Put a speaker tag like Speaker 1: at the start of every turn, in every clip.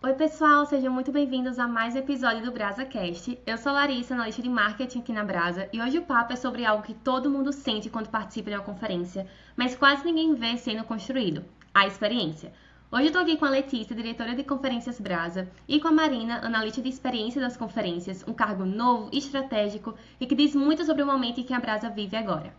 Speaker 1: Oi, pessoal, sejam muito bem-vindos a mais um episódio do BrasaCast. Eu sou a Larissa, analista de marketing aqui na Brasa, e hoje o papo é sobre algo que todo mundo sente quando participa de uma conferência, mas quase ninguém vê sendo construído: a experiência. Hoje eu tô aqui com a Letícia, diretora de conferências Brasa, e com a Marina, analista de experiência das conferências, um cargo novo, estratégico e que diz muito sobre o momento em que a Brasa vive agora.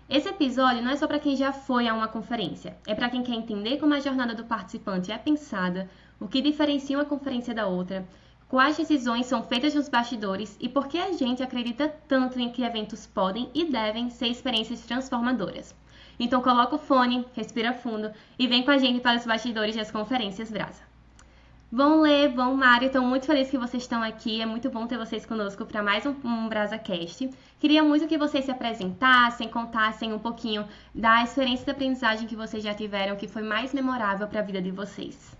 Speaker 1: Esse episódio não é só para quem já foi a uma conferência, é para quem quer entender como a jornada do participante é pensada, o que diferencia uma conferência da outra, quais decisões são feitas nos bastidores e por que a gente acredita tanto em que eventos podem e devem ser experiências transformadoras. Então coloca o fone, respira fundo e vem com a gente para os bastidores das conferências Brasa. Bom, Lê, bom, Mário, estou muito feliz que vocês estão aqui, é muito bom ter vocês conosco para mais um BrasaCast. Queria muito que vocês se apresentassem, contassem um pouquinho da experiência de aprendizagem que vocês já tiveram, que foi mais memorável para a vida de vocês.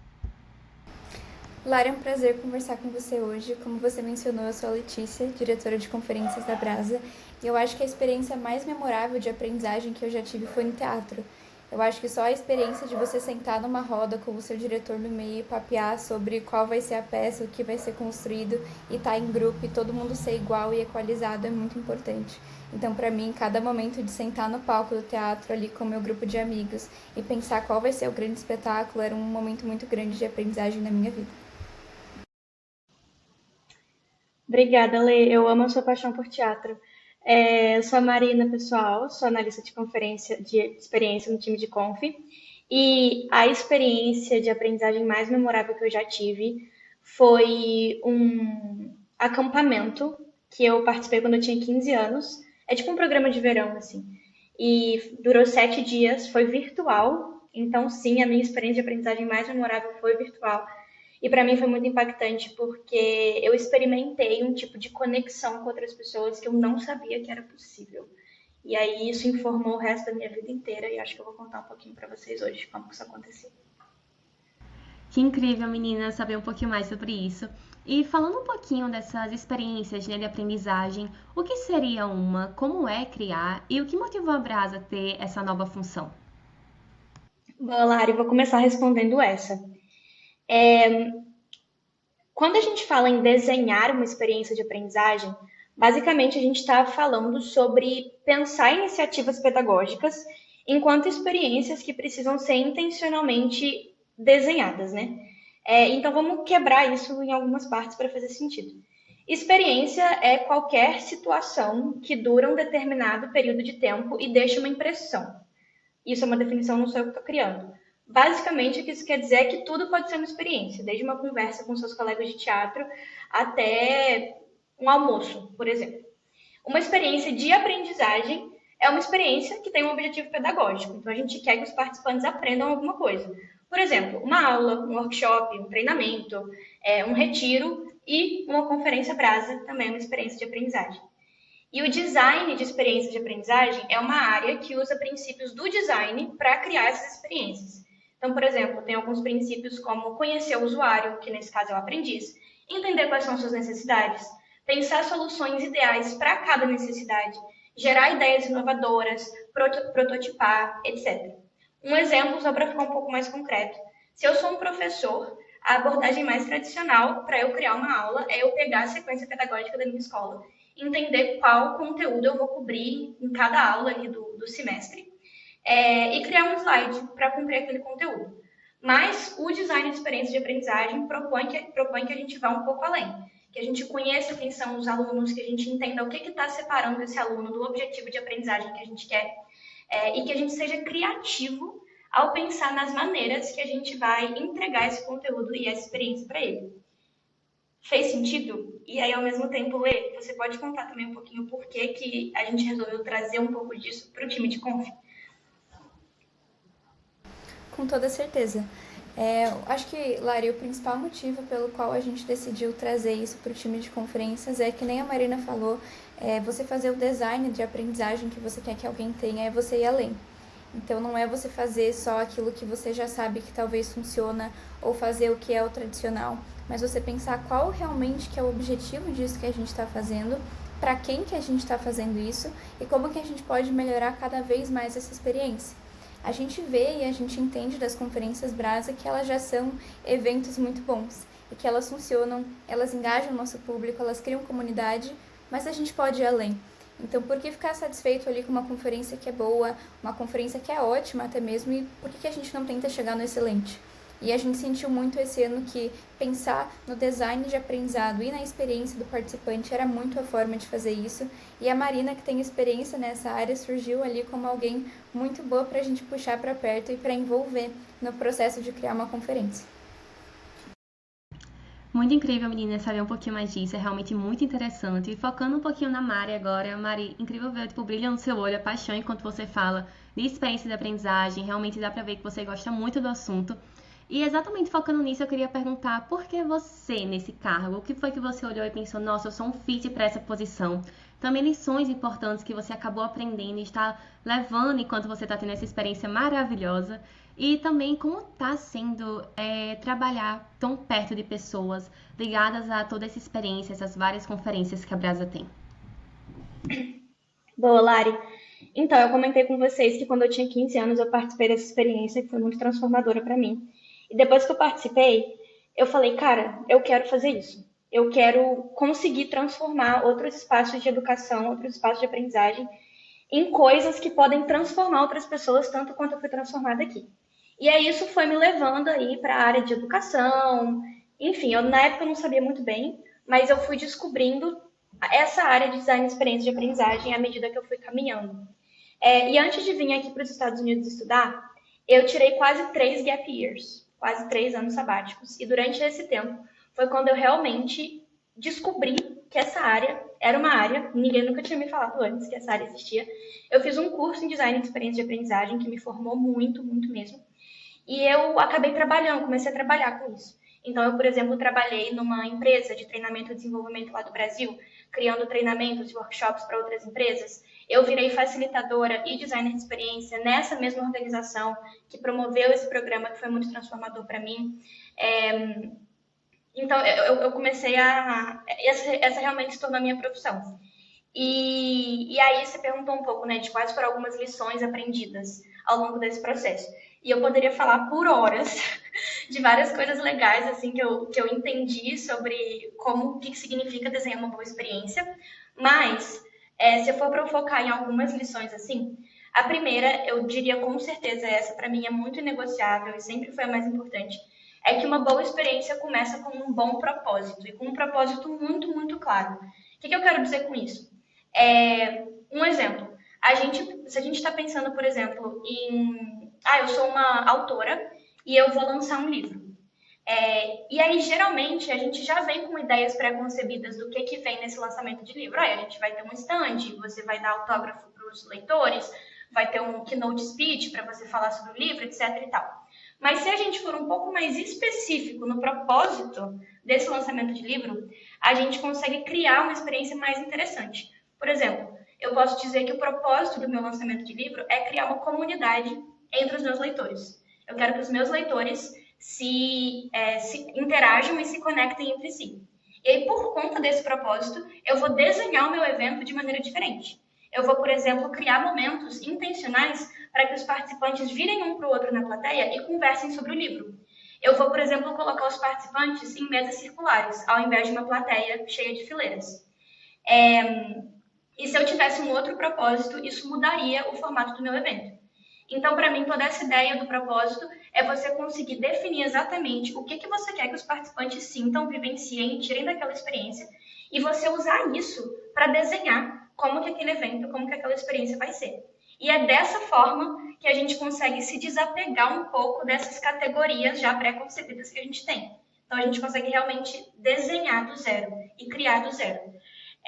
Speaker 2: Lara, é um prazer conversar com você hoje. Como você mencionou, eu sou a Letícia, diretora de conferências da Brasa, e eu acho que a experiência mais memorável de aprendizagem que eu já tive foi no teatro. Eu acho que só a experiência de você sentar numa roda com o seu diretor no meio e papear sobre qual vai ser a peça, o que vai ser construído, e estar em grupo e todo mundo ser igual e equalizado é muito importante. Então, para mim, cada momento de sentar no palco do teatro ali com o meu grupo de amigos e pensar qual vai ser o grande espetáculo era um momento muito grande de aprendizagem na minha vida.
Speaker 3: Obrigada, Lê. Eu amo a sua paixão por teatro. Eu sou a Marina, pessoal, sou analista de conferência de experiência no time de Conf. E a experiência de aprendizagem mais memorável que eu já tive foi um acampamento que eu participei quando eu tinha 15 anos. É tipo um programa de verão, assim. E durou 7 dias, foi virtual. Então, sim, a minha experiência de aprendizagem mais memorável foi virtual. E para mim foi muito impactante porque eu experimentei um tipo de conexão com outras pessoas que eu não sabia que era possível. E aí isso informou o resto da minha vida inteira e acho que eu vou contar um pouquinho para vocês hoje como que isso aconteceu.
Speaker 1: Que incrível, menina, saber um pouquinho mais sobre isso. E falando um pouquinho dessas experiências, né, de aprendizagem, o que seria uma, como é criar e o que motivou a Brasa a ter essa nova função?
Speaker 3: Bom, Lari, vou começar respondendo essa. Quando a gente fala em desenhar uma experiência de aprendizagem, basicamente a gente está falando sobre pensar iniciativas pedagógicas enquanto experiências que precisam ser intencionalmente desenhadas, né? Então vamos quebrar isso em algumas partes para fazer sentido. Experiência é qualquer situação que dura um determinado período de tempo e deixa uma impressão. Isso é uma definição, não sou eu que estou criando. Basicamente, o que isso quer dizer é que tudo pode ser uma experiência, desde uma conversa com seus colegas de teatro até um almoço, por exemplo. Uma experiência de aprendizagem é uma experiência que tem um objetivo pedagógico. Então, a gente quer que os participantes aprendam alguma coisa. Por exemplo, uma aula, um workshop, um treinamento, um retiro e uma conferência Brasa também é uma experiência de aprendizagem. E o design de experiência de aprendizagem é uma área que usa princípios do design para criar essas experiências. Então, por exemplo, tem alguns princípios como conhecer o usuário, que nesse caso é o aprendiz, entender quais são suas necessidades, pensar soluções ideais para cada necessidade, gerar ideias inovadoras, prototipar, etc. Um exemplo, só para ficar um pouco mais concreto. Se eu sou um professor, a abordagem mais tradicional para eu criar uma aula é eu pegar a sequência pedagógica da minha escola, entender qual conteúdo eu vou cobrir em cada aula ali do semestre e criar um slide para cumprir aquele conteúdo. Mas o design de experiência de aprendizagem propõe que a gente vá um pouco além, que a gente conheça quem são os alunos, que a gente entenda o que está separando esse aluno do objetivo de aprendizagem que a gente quer e que a gente seja criativo ao pensar nas maneiras que a gente vai entregar esse conteúdo e essa experiência para ele. Fez sentido? E aí, ao mesmo tempo, Lê, você pode contar também um pouquinho por que a gente resolveu trazer um pouco disso para o time de Conf?
Speaker 2: Com toda certeza. Acho que, Lari, o principal motivo pelo qual a gente decidiu trazer isso para o time de conferências é que nem a Marina falou, você fazer o design de aprendizagem que você quer que alguém tenha é você ir além. Então, não é você fazer só aquilo que você já sabe que talvez funciona ou fazer o que é o tradicional, mas você pensar qual realmente que é o objetivo disso que a gente está fazendo, para quem que a gente está fazendo isso e como que a gente pode melhorar cada vez mais essa experiência. A gente vê e a gente entende das conferências Brasa que elas já são eventos muito bons. e que elas funcionam, elas engajam o nosso público, elas criam comunidade, mas a gente pode ir além. Então, por que ficar satisfeito ali com uma conferência que é boa, uma conferência que é ótima até mesmo, e por que a gente não tenta chegar no excelente? E a gente sentiu muito esse ano que pensar no design de aprendizado e na experiência do participante era muito a forma de fazer isso. E a Marina, que tem experiência nessa área, surgiu ali como alguém muito boa para a gente puxar para perto e para envolver no processo de criar uma conferência.
Speaker 1: Muito incrível, meninas, saber um pouquinho mais disso, é realmente muito interessante. E focando um pouquinho na Mari agora, Mari, incrível ver, brilha no seu olho, a paixão enquanto você fala de experiência de aprendizagem, realmente dá pra ver que você gosta muito do assunto. E exatamente focando nisso, eu queria perguntar, por que você nesse cargo? O que foi que você olhou e pensou, nossa, eu sou um fit para essa posição? Também lições importantes que você acabou aprendendo e está levando enquanto você está tendo essa experiência maravilhosa. E também como está sendo trabalhar tão perto de pessoas ligadas a toda essa experiência, essas várias conferências que a Brasa tem.
Speaker 3: Boa, Lari. Então, eu comentei com vocês que quando eu tinha 15 anos eu participei dessa experiência que foi muito transformadora para mim. E depois que eu participei, eu falei, cara, eu quero fazer isso. Eu quero conseguir transformar outros espaços de educação, outros espaços de aprendizagem em coisas que podem transformar outras pessoas tanto quanto eu fui transformada aqui. E aí isso foi me levando aí para a área de educação. Enfim, na época eu não sabia muito bem, mas eu fui descobrindo essa área de design de experiência de aprendizagem à medida que eu fui caminhando. E antes de vir aqui para os Estados Unidos estudar, eu tirei quase 3 gap years, quase 3 anos sabáticos. E durante esse tempo foi quando eu realmente descobri que essa área era uma área, ninguém nunca tinha me falado antes que essa área existia. Eu fiz um curso em design de experiência de aprendizagem que me formou muito, muito mesmo. E eu acabei trabalhando, comecei a trabalhar com isso. Então, eu, por exemplo, trabalhei numa empresa de treinamento e desenvolvimento lá do Brasil, criando treinamentos e workshops para outras empresas. Eu virei facilitadora e designer de experiência nessa mesma organização que promoveu esse programa, que foi muito transformador para mim. Então, eu comecei essa realmente se tornou a minha profissão. E aí você perguntou um pouco, né, de quais foram algumas lições aprendidas ao longo desse processo. E eu poderia falar por horas de várias coisas legais, assim, que eu entendi sobre o que significa desenhar uma boa experiência. Mas, se eu for para eu focar em algumas lições, assim, a primeira, eu diria com certeza essa, para mim, é muito inegociável e sempre foi a mais importante, é que uma boa experiência começa com um bom propósito e com um propósito muito, muito claro. O que eu quero dizer com isso? Um exemplo. Se a gente está pensando, por exemplo, eu sou uma autora e eu vou lançar um livro. E aí, geralmente, a gente já vem com ideias pré-concebidas do que vem nesse lançamento de livro. A gente vai ter um stand, você vai dar autógrafo para os leitores, vai ter um keynote speech para você falar sobre o livro, etc. e tal. Mas se a gente for um pouco mais específico no propósito desse lançamento de livro, a gente consegue criar uma experiência mais interessante. Por exemplo, eu posso dizer que o propósito do meu lançamento de livro é criar uma comunidade entre os meus leitores. Eu quero que os meus leitores se interajam e se conectem entre si. E aí, por conta desse propósito, eu vou desenhar o meu evento de maneira diferente. Eu vou, por exemplo, criar momentos intencionais para que os participantes virem um para o outro na plateia e conversem sobre o livro. Eu vou, por exemplo, colocar os participantes em mesas circulares, ao invés de uma plateia cheia de fileiras. E se eu tivesse um outro propósito, isso mudaria o formato do meu evento. Então, para mim, toda essa ideia do propósito é você conseguir definir exatamente o que você quer que os participantes sintam, vivenciem, tirem daquela experiência, e você usar isso para desenhar como que aquele evento, como que aquela experiência vai ser. E é dessa forma que a gente consegue se desapegar um pouco dessas categorias já pré-concebidas que a gente tem. Então, a gente consegue realmente desenhar do zero e criar do zero.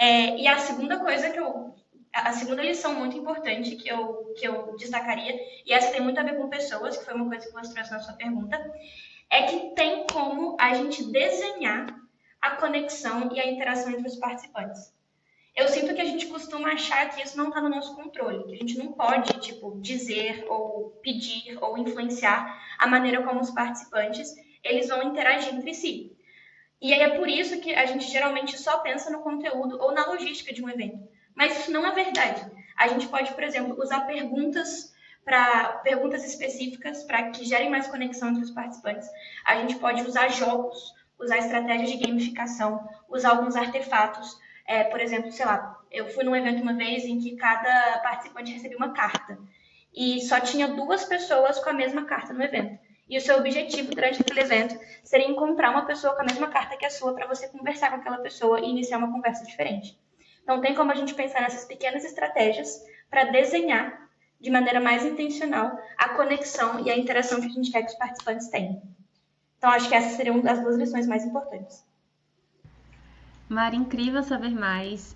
Speaker 3: E a segunda coisa a segunda lição muito importante que eu destacaria, e essa tem muito a ver com pessoas, que foi uma coisa que você trouxe na sua pergunta, é que tem como a gente desenhar a conexão e a interação entre os participantes. Eu sinto que a gente costuma achar que isso não está no nosso controle, que a gente não pode, dizer ou pedir ou influenciar a maneira como os participantes eles vão interagir entre si. E aí é por isso que a gente geralmente só pensa no conteúdo ou na logística de um evento. Mas isso não é verdade. A gente pode, por exemplo, usar perguntas específicas para que gerem mais conexão entre os participantes. A gente pode usar jogos, usar estratégias de gamificação, usar alguns artefatos. Por exemplo, sei lá, eu fui num evento uma vez em que cada participante recebia uma carta e só tinha 2 pessoas com a mesma carta no evento. E o seu objetivo durante aquele evento seria encontrar uma pessoa com a mesma carta que a sua para você conversar com aquela pessoa e iniciar uma conversa diferente. Então, tem como a gente pensar nessas pequenas estratégias para desenhar de maneira mais intencional a conexão e a interação que a gente quer que os participantes tenham. Então, acho que essas seriam as 2 lições mais importantes.
Speaker 1: Mari, incrível saber mais.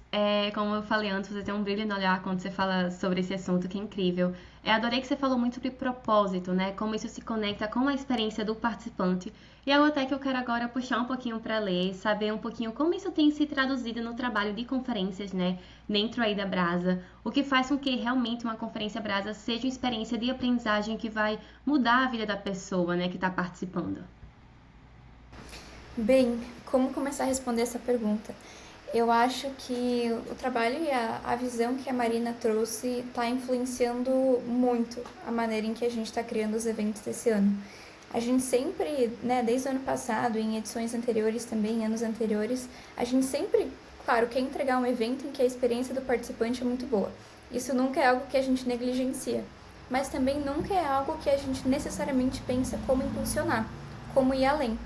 Speaker 1: Como eu falei antes, você tem um brilho no olhar quando você fala sobre esse assunto, que é incrível. Adorei que você falou muito sobre propósito, né? Como isso se conecta com a experiência do participante. E algo até que eu quero agora puxar um pouquinho para ler, saber um pouquinho como isso tem se traduzido no trabalho de conferências, né? Dentro aí da Brasa. O que faz com que realmente uma conferência Brasa seja uma experiência de aprendizagem que vai mudar a vida da pessoa, né? Que está participando.
Speaker 2: Bem, como começar a responder essa pergunta? Eu acho que o trabalho e a visão que a Marina trouxe está influenciando muito a maneira em que a gente está criando os eventos desse ano. A gente sempre, né, desde o ano passado, em edições anteriores também, anos anteriores, a gente sempre, claro, quer entregar um evento em que a experiência do participante é muito boa. Isso nunca é algo que a gente negligencia, mas também nunca é algo que a gente necessariamente pensa como impulsionar, como ir além.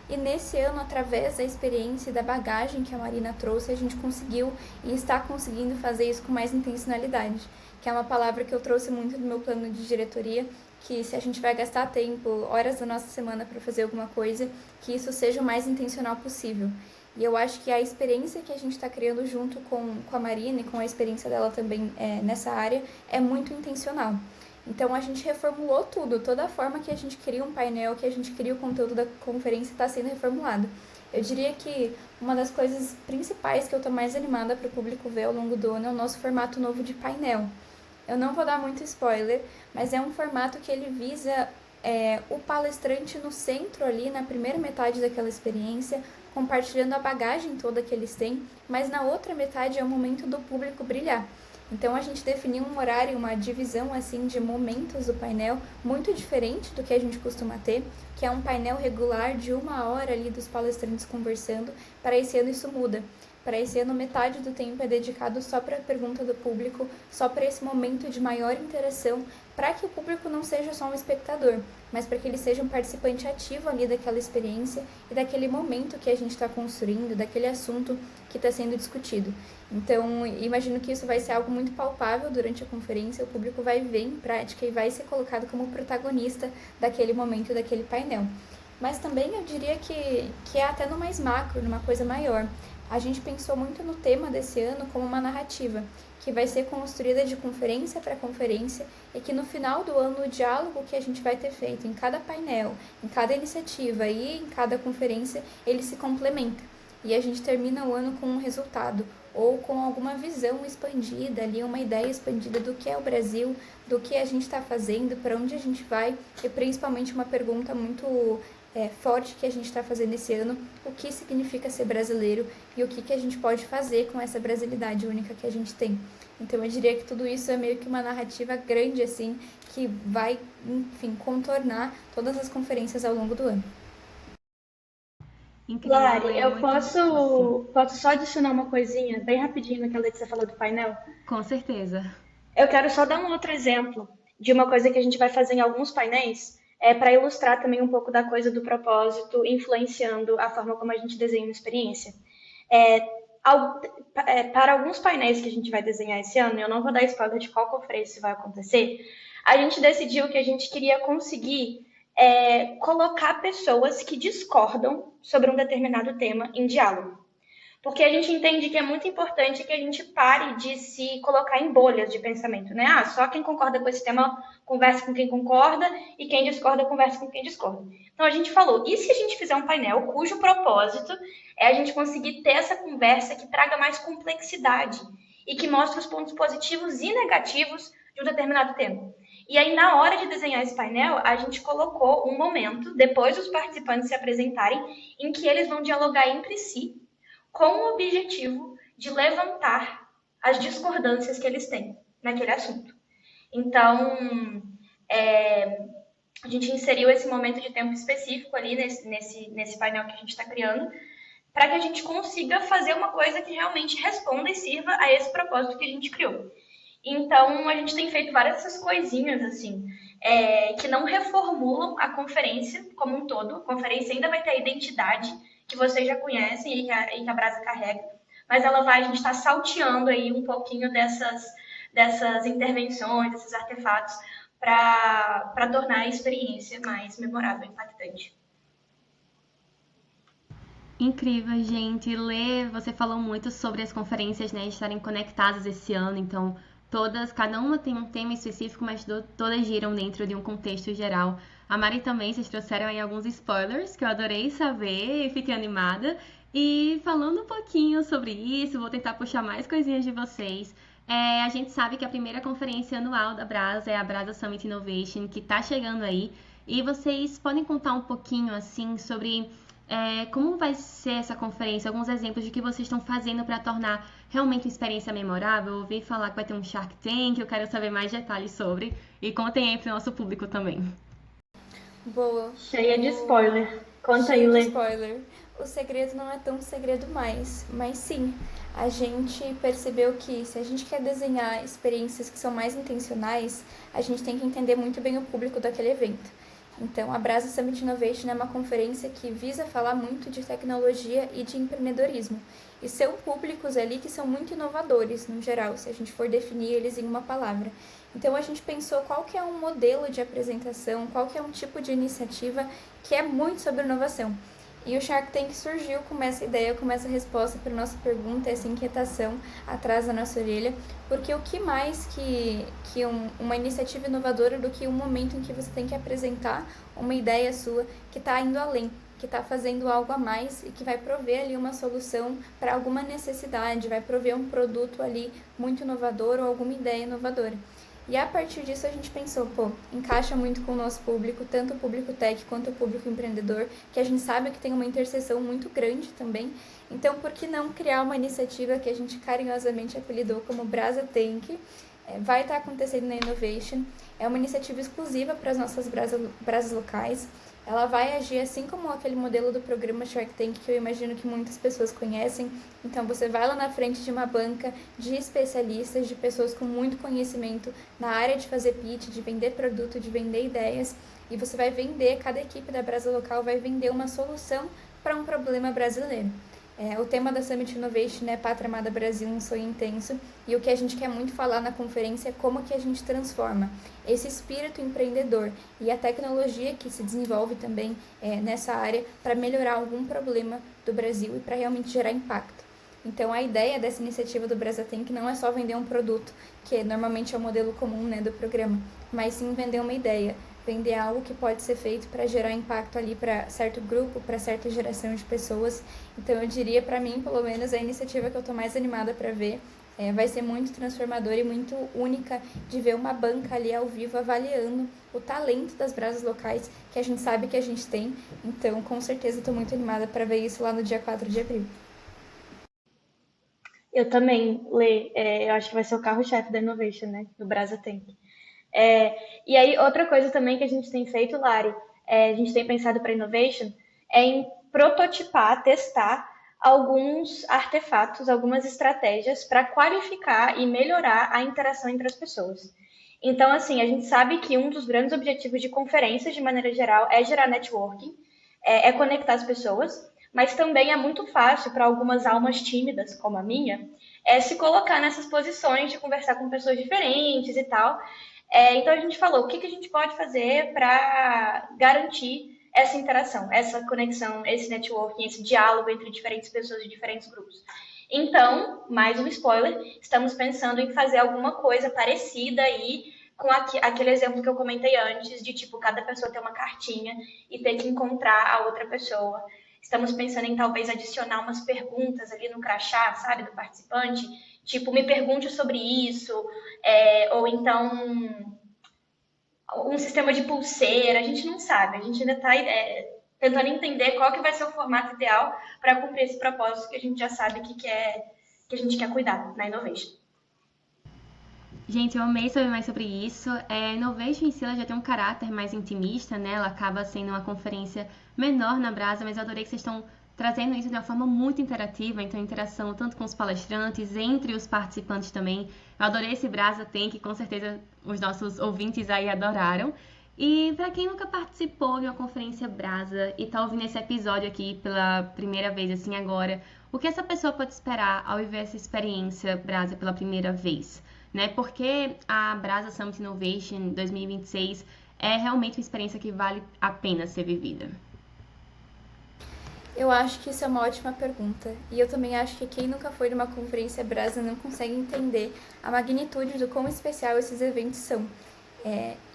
Speaker 2: E nesse ano, através da experiência e da bagagem que a Marina trouxe, a gente conseguiu e está conseguindo fazer isso com mais intencionalidade, que é uma palavra que eu trouxe muito no meu plano de diretoria, que se a gente vai gastar tempo, horas da nossa semana para fazer alguma coisa, que isso seja o mais intencional possível. E eu acho que a experiência que a gente está criando junto com a Marina e com a experiência dela também nessa área é muito intencional. Então, a gente reformulou tudo, toda a forma que a gente cria um painel, que a gente cria o conteúdo da conferência está sendo reformulado. Eu diria que uma das coisas principais que eu estou mais animada para o público ver ao longo do ano é o nosso formato novo de painel. Eu não vou dar muito spoiler, mas é um formato que ele visa o palestrante no centro ali, na primeira metade daquela experiência, compartilhando a bagagem toda que eles têm, mas na outra metade é o momento do público brilhar. Então, a gente definiu um horário, uma divisão assim de momentos do painel muito diferente do que a gente costuma ter, que é um painel regular de 1 hora ali dos palestrantes conversando. Para esse ano isso muda. Para esse ano, metade do tempo é dedicado só para a pergunta do público, só para esse momento de maior interação, para que o público não seja só um espectador, mas para que ele seja um participante ativo ali daquela experiência e daquele momento que a gente está construindo, daquele assunto que está sendo discutido. Então, imagino que isso vai ser algo muito palpável durante a conferência, o público vai ver em prática e vai ser colocado como protagonista daquele momento, daquele painel. Mas também eu diria que é até no mais macro, numa coisa maior. A gente pensou muito no tema desse ano como uma narrativa, que vai ser construída de conferência para conferência e que no final do ano o diálogo que a gente vai ter feito em cada painel, em cada iniciativa e em cada conferência, ele se complementa. E a gente termina o ano com um resultado ou com alguma visão expandida ali, uma ideia expandida do que é o Brasil, do que a gente está fazendo, para onde a gente vai e principalmente uma pergunta muito forte que a gente está fazendo esse ano, o que significa ser brasileiro e o que a gente pode fazer com essa brasilidade única que a gente tem. Então eu diria que tudo isso é meio que uma narrativa grande assim, que vai, enfim, contornar todas as conferências ao longo do ano.
Speaker 1: Incrível,
Speaker 3: Lari, eu
Speaker 1: muito...
Speaker 3: posso só adicionar uma coisinha bem rapidinho naquela que você falou do painel?
Speaker 1: Com certeza.
Speaker 3: Eu quero só dar um outro exemplo de uma coisa que a gente vai fazer em alguns painéis, para ilustrar também um pouco da coisa do propósito, influenciando a forma como a gente desenha uma experiência. Para alguns painéis que a gente vai desenhar esse ano, eu não vou dar spoiler de qual conferência vai acontecer, a gente decidiu que a gente queria conseguir colocar pessoas que discordam sobre um determinado tema em diálogo. Porque a gente entende que é muito importante que a gente pare de se colocar em bolhas de pensamento, né? Só quem concorda com esse tema conversa com quem concorda e quem discorda conversa com quem discorda. Então a gente falou, e se a gente fizer um painel cujo propósito é a gente conseguir ter essa conversa que traga mais complexidade e que mostre os pontos positivos e negativos de um determinado tema. E aí, na hora de desenhar esse painel, a gente colocou um momento, depois dos participantes se apresentarem, em que eles vão dialogar entre si, com o objetivo de levantar as discordâncias que eles têm naquele assunto. Então, A gente inseriu esse momento de tempo específico ali nesse painel que a gente está criando, para que a gente consiga fazer uma coisa que realmente responda e sirva a esse propósito que a gente criou. Então, a gente tem feito várias dessas coisinhas, assim, que não reformulam a conferência como um todo. A conferência ainda vai ter a identidade que vocês já conhecem e que a Brasa carrega, mas a gente está salteando aí um pouquinho dessas intervenções, desses artefatos, para tornar a experiência mais memorável e impactante.
Speaker 1: Incrível, gente. Lê, você falou muito sobre as conferências, né, estarem conectadas esse ano, então cada uma tem um tema específico, mas todas giram dentro de um contexto geral. A Mari também, vocês trouxeram aí alguns spoilers que eu adorei saber e fiquei animada. E falando um pouquinho sobre isso, vou tentar puxar mais coisinhas de vocês. A gente sabe que a primeira conferência anual da Brasa é a Brasa Summit Innovation, que está chegando aí. E vocês podem contar um pouquinho, assim, sobre como vai ser essa conferência, alguns exemplos de que vocês estão fazendo para tornar realmente uma experiência memorável. Eu ouvi falar que vai ter um Shark Tank, eu quero saber mais detalhes sobre. E contem aí para o nosso público também.
Speaker 2: Boa.
Speaker 3: Cheia de spoiler. Conta aí, Lê.
Speaker 2: Spoiler. O segredo não é tão segredo mais, mas sim, a gente percebeu que se a gente quer desenhar experiências que são mais intencionais, a gente tem que entender muito bem o público daquele evento. Então, a Brasa Summit Innovation é uma conferência que visa falar muito de tecnologia e de empreendedorismo. E são públicos ali que são muito inovadores, no geral, se a gente for definir eles em uma palavra. Então, a gente pensou qual que é um modelo de apresentação, qual que é um tipo de iniciativa que é muito sobre inovação. E o Shark Tank surgiu com essa ideia, com essa resposta para a nossa pergunta, essa inquietação atrás da nossa orelha, porque o que mais que uma iniciativa inovadora do que um momento em que você tem que apresentar uma ideia sua que está indo além, que está fazendo algo a mais e que vai prover ali uma solução para alguma necessidade, vai prover um produto ali muito inovador ou alguma ideia inovadora. E a partir disso a gente pensou, encaixa muito com o nosso público, tanto o público tech quanto o público empreendedor, que a gente sabe que tem uma interseção muito grande também. Então, por que não criar uma iniciativa que a gente carinhosamente apelidou como Brasa Tank? Vai estar acontecendo na Innovation. É uma iniciativa exclusiva para as nossas brasas locais. Ela vai agir assim como aquele modelo do programa Shark Tank que eu imagino que muitas pessoas conhecem. Então, você vai lá na frente de uma banca de especialistas, de pessoas com muito conhecimento na área de fazer pitch, de vender produto, de vender ideias. E você vai vender, cada equipe da Brasa Local vai vender uma solução para um problema brasileiro. O tema da Summit Innovation é Pátria Amada Brasil, um sonho intenso, e o que a gente quer muito falar na conferência é como que a gente transforma esse espírito empreendedor e a tecnologia que se desenvolve também nessa área para melhorar algum problema do Brasil e para realmente gerar impacto. Então, a ideia dessa iniciativa do Brasa Tank não é só vender um produto, que normalmente é o modelo comum do programa, mas sim vender uma ideia, vender algo que pode ser feito para gerar impacto ali para certo grupo, para certa geração de pessoas. Então, eu diria, para mim, pelo menos, a iniciativa que eu estou mais animada para ver vai ser muito transformadora e muito única de ver uma banca ali ao vivo avaliando o talento das brasas locais, que a gente sabe que a gente tem. Então, com certeza, estou muito animada para ver isso lá no dia 4 de abril.
Speaker 3: Eu também, Lê, eu acho que vai ser o carro-chefe da Innovation, né? Do Brasa Tank. E aí, outra coisa também que a gente tem feito, Lari, a gente tem pensado para Innovation, em prototipar, testar alguns artefatos, algumas estratégias para qualificar e melhorar a interação entre as pessoas. Então, assim, a gente sabe que um dos grandes objetivos de conferências, de maneira geral, é gerar networking, é conectar as pessoas, mas também é muito fácil para algumas almas tímidas, como a minha, se colocar nessas posições de conversar com pessoas diferentes e tal. Então a gente falou, o que a gente pode fazer para garantir essa interação, essa conexão, esse networking, esse diálogo entre diferentes pessoas de diferentes grupos. Então, mais um spoiler, estamos pensando em fazer alguma coisa parecida aí com aquele exemplo que eu comentei antes, de tipo, cada pessoa ter uma cartinha e ter que encontrar a outra pessoa. Estamos pensando em talvez adicionar umas perguntas ali no crachá, sabe, do participante, tipo, me pergunte sobre isso, ou então um sistema de pulseira, a gente não sabe, a gente ainda está tentando entender qual que vai ser o formato ideal para cumprir esse propósito que a gente já sabe que a gente quer cuidar na Innovation.
Speaker 1: Gente, eu amei saber mais sobre isso. Innovation em si ela já tem um caráter mais intimista, né? Ela acaba sendo uma conferência menor na Brasa, mas eu adorei que vocês estão trazendo isso de uma forma muito interativa, então interação tanto com os palestrantes, entre os participantes também. Eu adorei esse Brasa Tem, que com certeza os nossos ouvintes aí adoraram. E para quem nunca participou de uma conferência Brasa e tá ouvindo esse episódio aqui pela primeira vez, assim, agora, o que essa pessoa pode esperar ao viver essa experiência Brasa pela primeira vez? Né? Porque a Brasa Summit Innovation 2026 é realmente uma experiência que vale a pena ser vivida.
Speaker 2: Eu acho que isso é uma ótima pergunta. E eu também acho que quem nunca foi numa conferência Brasa não consegue entender a magnitude do quão especial esses eventos são.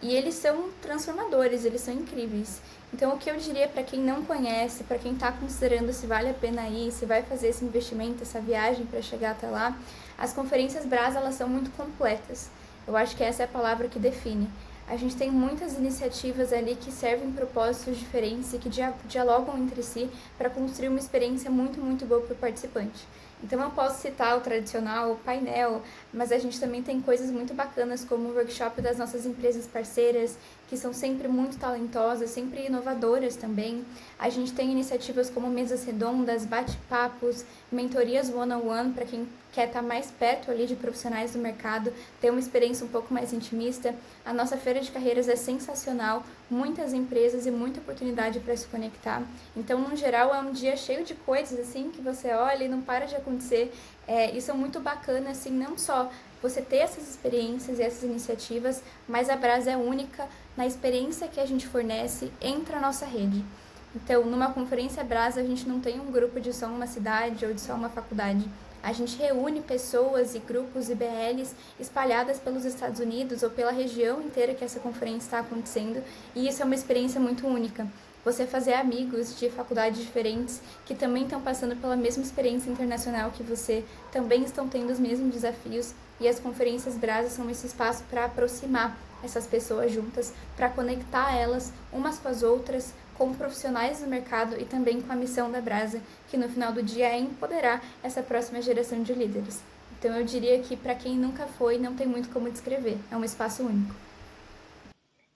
Speaker 2: E eles são transformadores, eles são incríveis. Então, o que eu diria para quem não conhece, para quem está considerando se vale a pena ir, se vai fazer esse investimento, essa viagem para chegar até lá, as conferências Brasa, elas são muito completas. Eu acho que essa é a palavra que define. A gente tem muitas iniciativas ali que servem propósitos diferentes e que dialogam entre si para construir uma experiência muito, muito boa para o participante. Então eu posso citar o tradicional, o painel, mas a gente também tem coisas muito bacanas como o workshop das nossas empresas parceiras, que são sempre muito talentosas, sempre inovadoras também. A gente tem iniciativas como mesas redondas, bate-papos, mentorias one-on-one para quem quer estar mais perto ali de profissionais do mercado, ter uma experiência um pouco mais intimista. A nossa feira de carreiras é sensacional, muitas empresas e muita oportunidade para se conectar. Então, no geral, é um dia cheio de coisas assim que você olha e não para de acontecer. Isso é muito bacana, assim, não só você ter essas experiências e essas iniciativas, mas a Brasa é única na experiência que a gente fornece entre a nossa rede. Então, numa conferência Brasa, a gente não tem um grupo de só uma cidade ou de só uma faculdade. A gente reúne pessoas e grupos e BLs espalhadas pelos Estados Unidos ou pela região inteira que essa conferência está acontecendo, e isso é uma experiência muito única. Você fazer amigos de faculdades diferentes que também estão passando pela mesma experiência internacional que você, também estão tendo os mesmos desafios, e as conferências Brasa são esse espaço para aproximar essas pessoas juntas, para conectar elas umas com as outras, com profissionais do mercado e também com a missão da Brasa, que no final do dia é empoderar essa próxima geração de líderes. Então eu diria que para quem nunca foi, não tem muito como descrever, é um espaço único.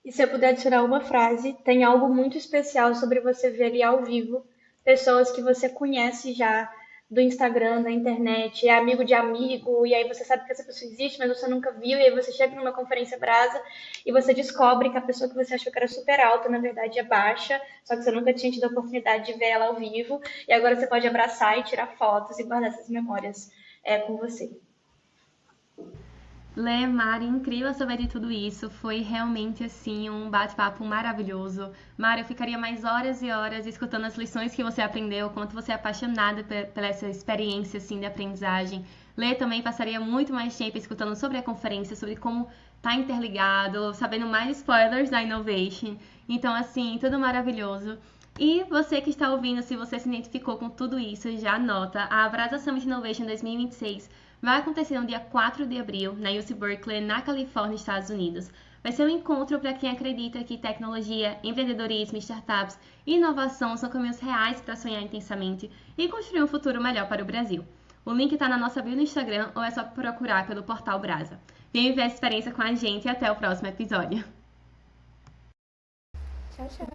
Speaker 3: E se eu puder adicionar uma frase, tem algo muito especial sobre você ver ali ao vivo pessoas que você conhece já do Instagram, da internet, é amigo de amigo, e aí você sabe que essa pessoa existe, mas você nunca viu, e aí você chega numa conferência Brasa e você descobre que a pessoa que você achou que era super alta, na verdade é baixa, só que você nunca tinha tido a oportunidade de ver ela ao vivo, e agora você pode abraçar e tirar fotos e guardar essas memórias com você.
Speaker 1: Lê, Mari, incrível saber de tudo isso. Foi realmente, assim, um bate-papo maravilhoso. Mari, eu ficaria mais horas e horas escutando as lições que você aprendeu, quanto você é apaixonada pela essa experiência, assim, de aprendizagem. Lê também passaria muito mais tempo escutando sobre a conferência, sobre como tá interligado, sabendo mais spoilers da Innovation. Então, assim, tudo maravilhoso. E você que está ouvindo, se você se identificou com tudo isso, já anota. A Brasa Summit Innovation 2026 vai acontecer no dia 4 de abril, na UC Berkeley, na Califórnia, Estados Unidos. Vai ser um encontro para quem acredita que tecnologia, empreendedorismo, startups e inovação são caminhos reais para sonhar intensamente e construir um futuro melhor para o Brasil. O link está na nossa bio no Instagram ou é só procurar pelo portal Brasa. Vem viver essa experiência com a gente e até o próximo episódio.
Speaker 2: Tchau, tchau.